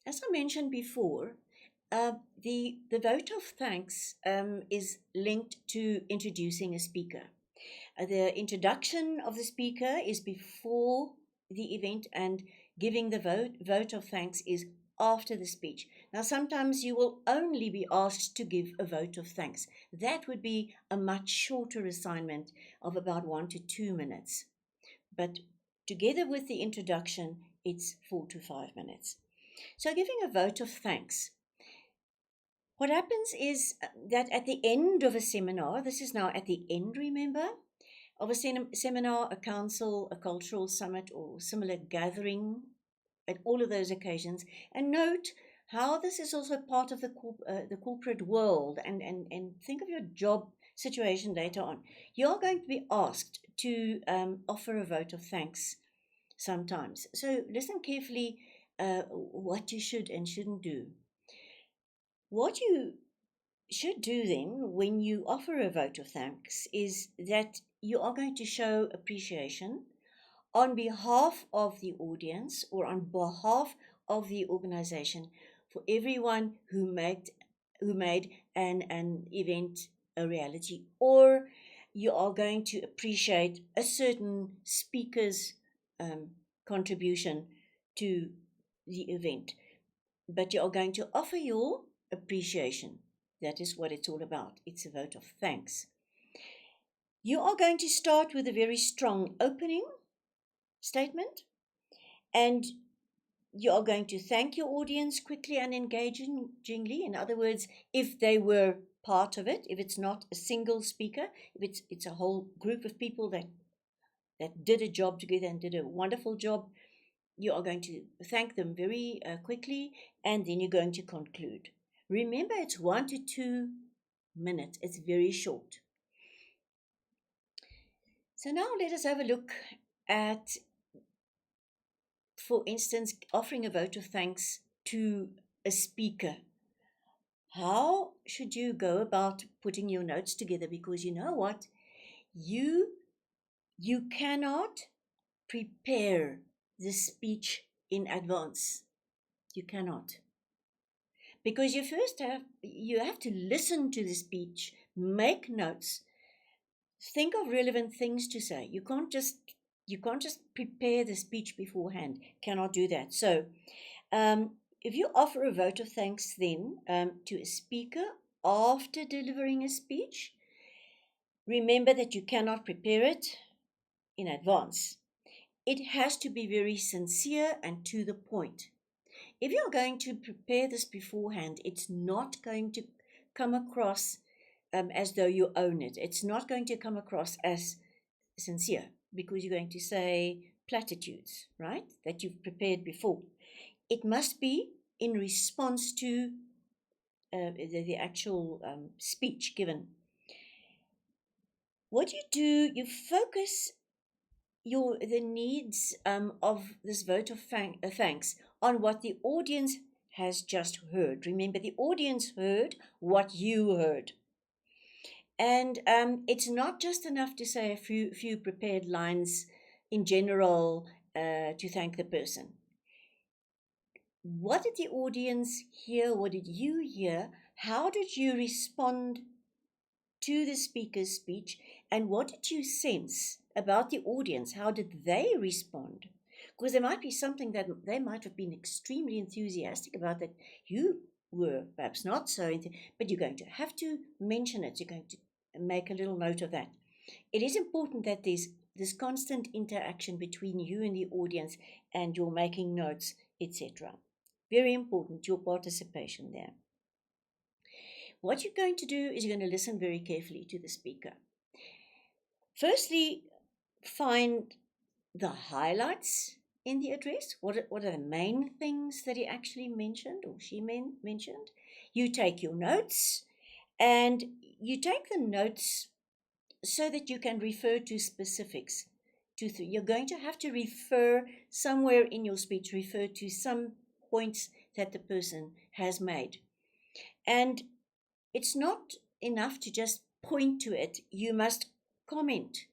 As I mentioned before, the vote of thanks is linked to introducing a speaker. The introduction of the speaker is before the event, and giving the vote of thanks is after the speech. Now, sometimes you will only be asked to give a vote of thanks. That would be a much shorter assignment of about 1 to 2 minutes. But together with the introduction, it's 4 to 5 minutes. So, giving a vote of thanks. What happens is that at the end of a seminar, this is now at the end, remember, of a seminar, a council, a cultural summit, or similar gathering, at all of those occasions, and note how this is also part of the corporate world, and think of your job situation later on. You're going to be asked to offer a vote of thanks sometimes. So listen carefully what you should and shouldn't do. What you should do then, when you offer a vote of thanks, is that you are going to show appreciation on behalf of the audience or on behalf of the organization for everyone who made an event a reality, or you are going to appreciate a certain speaker's contribution to the event, but you are going to offer your appreciation. That is what it's all about. It's a vote of thanks. You are going to start with a very strong opening statement, and you are going to thank your audience quickly and engagingly. In other words, if they were part of it, if it's not a single speaker, if it's a whole group of people that did a job together and did a wonderful job, you are going to thank them very quickly, and then you're going to conclude. Remember, it's 1 to 2 minutes. It's very short. So now let us have a look at, for instance, offering a vote of thanks to a speaker. How should you go about putting your notes together? Because you know what? You cannot prepare the speech in advance. You cannot. Because you have to listen to the speech, make notes, think of relevant things to say. You can't just prepare the speech beforehand. Cannot do that. So, if you offer a vote of thanks then to a speaker after delivering a speech, remember that you cannot prepare it in advance. It has to be very sincere and to the point. If you're going to prepare this beforehand, it's not going to come across as though you own it. It's not going to come across as sincere, because you're going to say platitudes, right, that you've prepared before. It must be in response to the actual speech given. What you do, you focus the needs of this vote of thanks on what the audience has just heard. Remember, the audience heard what you heard. And it's not just enough to say a few prepared lines in general to thank the person. What did the audience hear? What did you hear? How did you respond to the speaker's speech? And what did you sense about the audience? How did they respond? Because there might be something that they might have been extremely enthusiastic about that you were perhaps not so, but you're going to have to mention it. You're going to make a little note of that. It is important that there's this constant interaction between you and the audience, and you're making notes, etc. Very important, your participation there. What you're going to do is you're going to listen very carefully to the speaker. Firstly, find the highlights in the address. What are the main things that he actually mentioned or she mentioned? You take your notes, and you take the notes so that you can refer to specifics. You're going to have to refer somewhere in your speech, refer to some points that the person has made. And it's not enough to just point to it. You must comment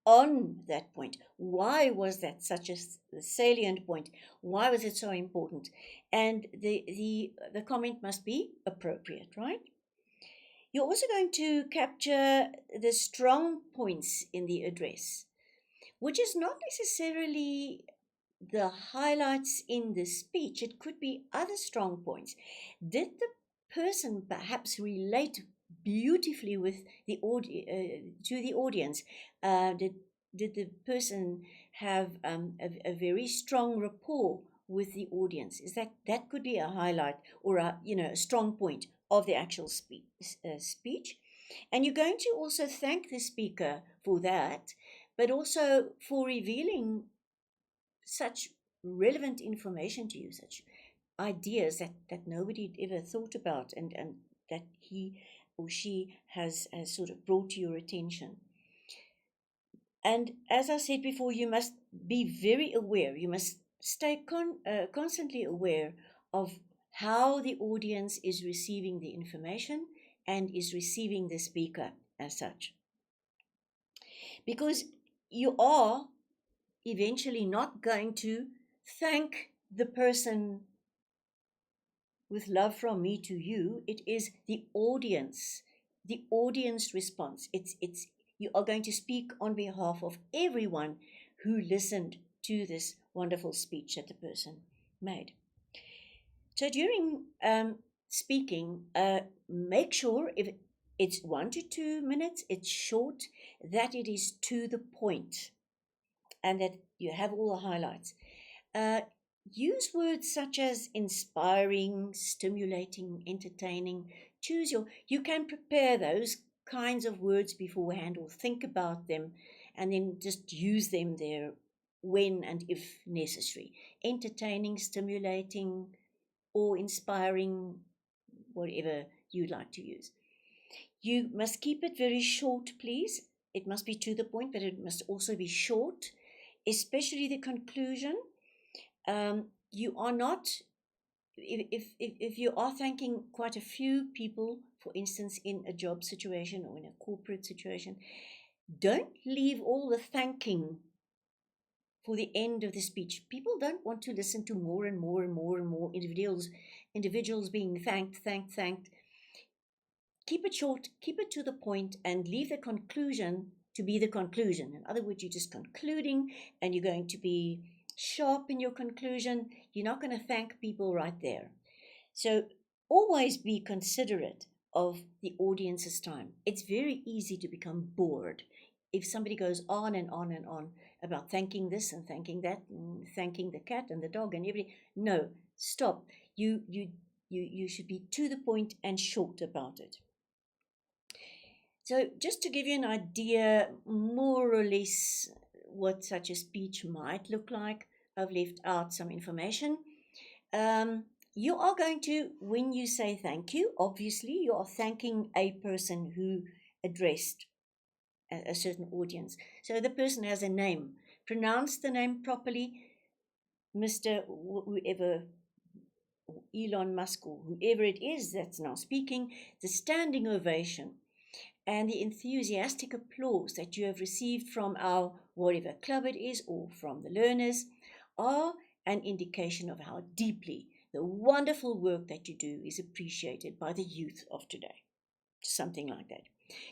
on that point. Why was that such a salient point? Why was it so important? And the comment must be appropriate, right? You're also going to capture the strong points in the address, which is not necessarily the highlights in the speech. It could be other strong points. Did the person perhaps relate beautifully with the to the audience? Did the person have a very strong rapport with the audience? Is that could be a highlight or a strong point of the actual speech. And you're going to also thank the speaker for that, but also for revealing such relevant information to you, such ideas that nobody had ever thought about, and that he or she has sort of brought to your attention. And as I said before, you must be very aware. You must stay constantly aware of how the audience is receiving the information and is receiving the speaker as such. Because you are eventually not going to thank the person with love from me to you. It is the audience response. It's you are going to speak on behalf of everyone who listened to this wonderful speech that the person made. So during speaking, make sure if it's 1 to 2 minutes, it's short, that it is to the point, and that you have all the highlights. Use words such as inspiring, stimulating, entertaining. You can prepare those kinds of words beforehand or think about them and then just use them there when and if necessary. Entertaining, stimulating, or inspiring, whatever you'd like to use. You must keep it very short, please. It must be to the point, but it must also be short, especially the conclusion. You are not, if you are thanking quite a few people, for instance, in a job situation or in a corporate situation, don't leave all the thanking for the end of the speech. People don't want to listen to more and more and more and more individuals being thanked. Keep it short, keep it to the point, and leave the conclusion to be the conclusion. In other words, you're just concluding and you're going to be sharp in your conclusion. You're not going to thank people right there. So always be considerate of the audience's time. It's very easy to become bored if somebody goes on and on and on about thanking this and thanking that and thanking the cat and the dog and everything. No, stop. You should be to the point and short about it. So just to give you an idea, more or less, what such a speech might look like, I've left out some information. You are going to, when you say thank you, obviously you are thanking a person who addressed a certain audience. So the person has a name. Pronounce the name properly. Mr. whoever, Elon Musk or whoever it is that's now speaking, the standing ovation and the enthusiastic applause that you have received from our whatever club it is or from the learners are an indication of how deeply the wonderful work that you do is appreciated by the youth of today. Something like that.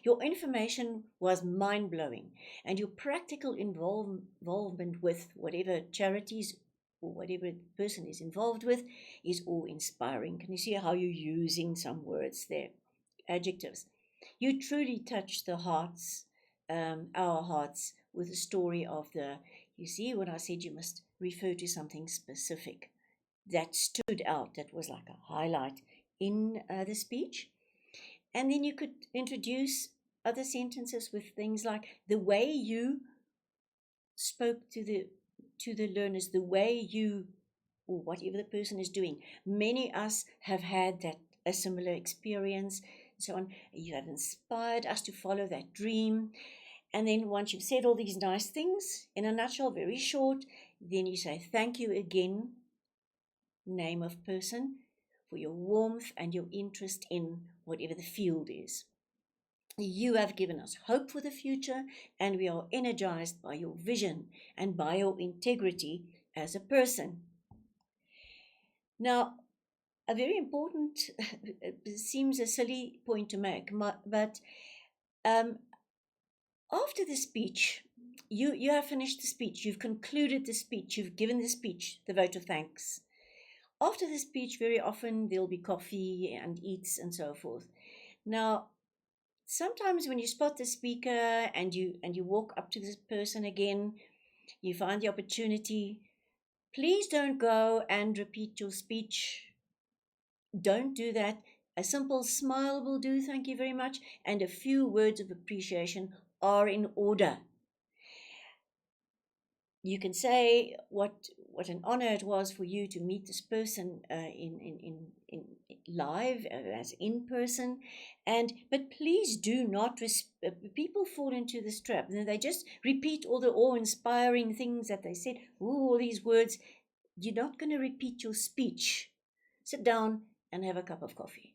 Your information was mind-blowing, and your practical involvement with whatever charities or whatever the person is involved with is awe-inspiring. Can you see how you're using some words there? Adjectives. You truly touch the hearts, our hearts, with the story of you see when I said you must refer to something specific that stood out, that was like a highlight in the speech. And then you could introduce other sentences with things like the way you spoke to the learners, the way you, or whatever the person is doing. Many of us have had a similar experience, and so on. You have inspired us to follow that dream. And then once you've said all these nice things, in a nutshell, very short, then you say thank you again, name of person, for your warmth and your interest in whatever the field is. You have given us hope for the future, and we are energized by your vision and by your integrity as a person. Now, a very important, it seems a silly point to make, but um, after the speech, you have finished the speech, you've concluded the speech, you've given the speech, the vote of thanks. After the speech, very often there'll be coffee and eats and so forth. Now, sometimes when you spot the speaker and you walk up to this person again, you find the opportunity. Please don't go and repeat your speech. Don't do that. A simple smile will do, thank you very much, and a few words of appreciation are in order. You can say what an honor it was for you to meet this person in live, as in person, and but please do not people fall into this trap. They just repeat all the awe-inspiring things that they said. Ooh, all these words. You're not going to repeat your speech. Sit down and have a cup of coffee.